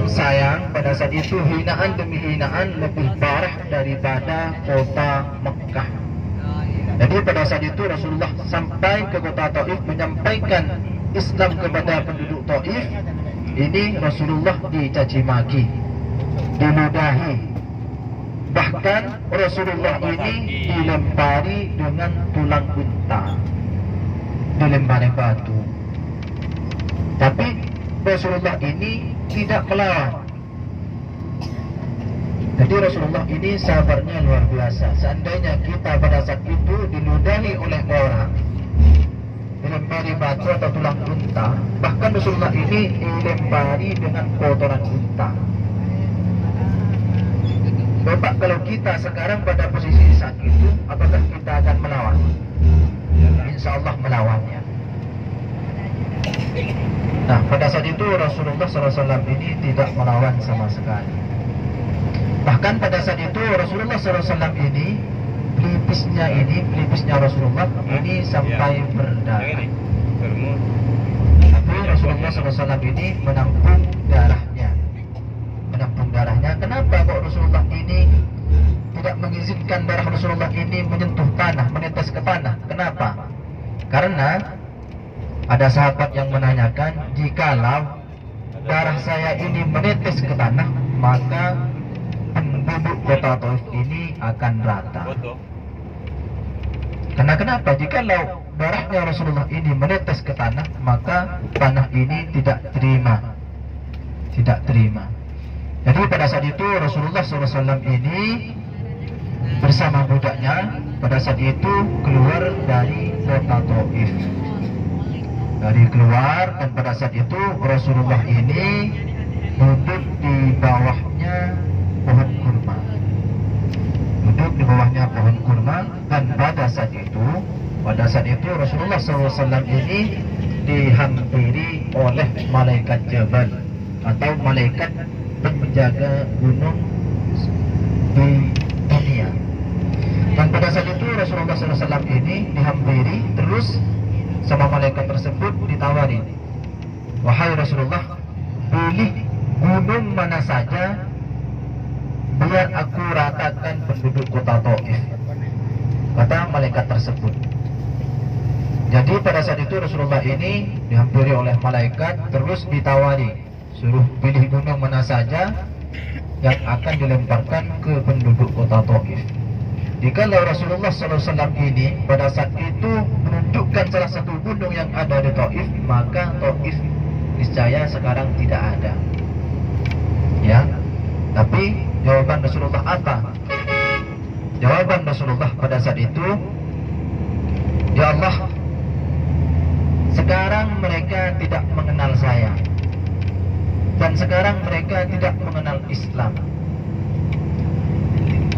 yang sayang pada saat itu hinaan demi hinaan lebih parah daripada kota Mekah. Jadi pada saat itu Rasulullah sampai ke kota Taif menyampaikan Islam kepada penduduk Taif. Ini Rasulullah dicaci maki, diludahi. Bahkan Rasulullah ini dilempari dengan tulang unta, dilempari batu. Tapi Rasulullah ini tidak melawan. Jadi Rasulullah ini sabarnya luar biasa. Seandainya kita pada saat itu diludahi oleh orang, dilempari batu atau tulang unta, bahkan Rasulullah ini dilempari dengan kotoran unta. Bapak, kalau kita sekarang pada posisi saat itu, apakah kita akan melawan? Insya Allah melawannya. Nah, pada saat itu Rasulullah SAW ini tidak melawan sama sekali. Bahkan pada saat itu Rasulullah SAW ini pelipisnya Rasulullah ini sampai berdarah. Tapi Rasulullah SAW ini menampung darahnya. Kenapa kok Rasulullah ini tidak mengizinkan darah Rasulullah ini menyentuh tanah, menetes ke tanah? Kenapa? Karena ada sahabat yang menanyakan, jikalau darah saya ini menetes ke tanah, maka penduduk kota Taif ini akan rata. Karena kenapa? Jikalau darahnya Rasulullah ini menetes ke tanah, maka tanah ini tidak terima. Jadi pada saat itu Rasulullah SAW ini bersama budaknya pada saat itu keluar dari kota Taif. Dan pada saat itu Rasulullah ini duduk di bawahnya pohon kurma. Dan pada saat itu Rasulullah SAW ini dihampiri oleh malaikat Jabal atau malaikat penjaga gunung di dunia. Dan pada saat itu Rasulullah SAW ini dihampiri terus sama malaikat tersebut, ditawari, wahai Rasulullah, pilih gunung mana saja biar aku ratakan penduduk kota Taif, kata malaikat tersebut. Jadi pada saat itu Rasulullah ini dihampiri oleh malaikat terus ditawari, suruh pilih gunung mana saja yang akan dilemparkan ke penduduk kota Taif. Jikalau Rasulullah SAW ini pada saat itu menunjukkan salah satu gunung yang ada di Taif, maka Taif niscaya sekarang tidak ada. Ya, tapi jawaban Rasulullah apa? Jawaban Rasulullah pada saat itu, ya Allah, sekarang mereka tidak mengenal saya, dan sekarang mereka tidak mengenal Islam.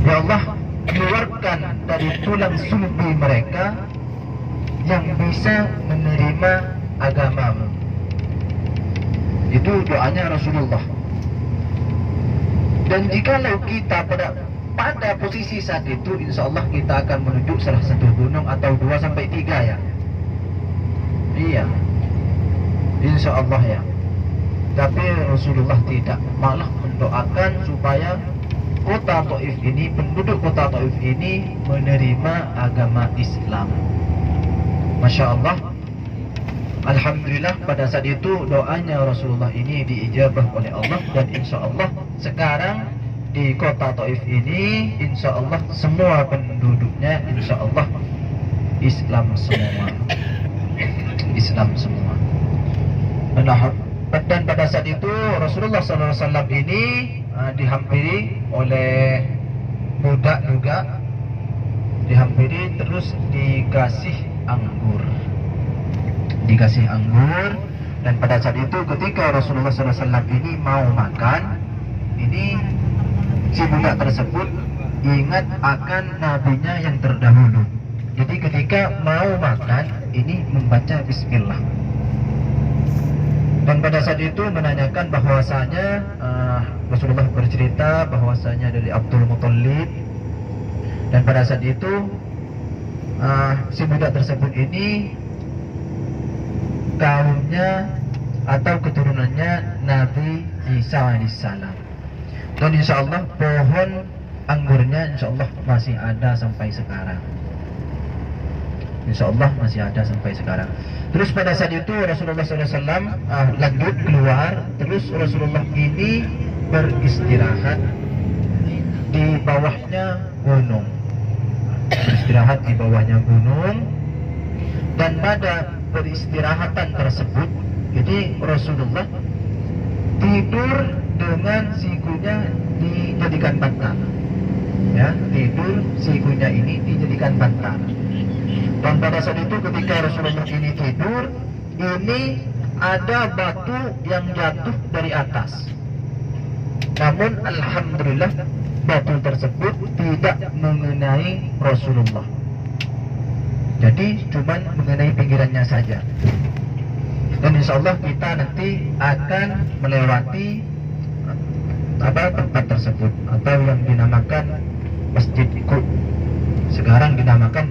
Ya Allah, keluarkan dari tulang sulbi mereka yang bisa menerima agamamu. Itu doanya Rasulullah. Dan jikalau kita pada posisi saat itu, insya Allah kita akan menuju salah satu gunung atau 2 sampai 3 ya. Iya, insya Allah ya. Tapi Rasulullah tidak, malah mendoakan supaya kota Taif ini, penduduk kota Taif ini menerima agama Islam. Masya Allah, alhamdulillah pada saat itu doanya Rasulullah ini diijabah oleh Allah. Dan insya Allah sekarang di kota Taif ini, insya Allah semua penduduknya insya Allah Islam semua. Dan pada saat itu Rasulullah SAW ini dihampiri oleh budak juga, dihampiri terus dikasih anggur. Dan pada saat itu ketika Rasulullah SAW ini mau makan, ini si budak tersebut ingat akan nabinya yang terdahulu. Jadi ketika mau makan ini membaca Bismillah. Dan pada saat itu menanyakan bahwasanya Rasulullah bercerita bahwasanya dari Abdul Muttalib. Dan pada saat itu si budak tersebut ini kaumnya atau keturunannya Nabi Isa alaihissalam. Dan insya Allah pohon anggurnya insya Allah masih ada sampai sekarang. Insya Allah masih ada sampai sekarang. Terus pada saat itu Rasulullah SAW lanjut keluar. Terus Rasulullah ini beristirahat di bawahnya gunung. Beristirahat di bawahnya gunung. Dan pada peristirahatan tersebut, jadi Rasulullah tidur dengan sikunya dijadikan bantal. Ya, tidur sikunya ini dijadikan bantal. Dan pada saat itu ketika Rasulullah ini tidur, ini ada batu yang jatuh dari atas. Namun alhamdulillah batu tersebut tidak mengenai Rasulullah. Jadi cuma mengenai pinggirannya saja. Dan insya Allah kita nanti akan melewati tempat tersebut atau yang dinamakan Masjid Qud. Sekarang dinamakan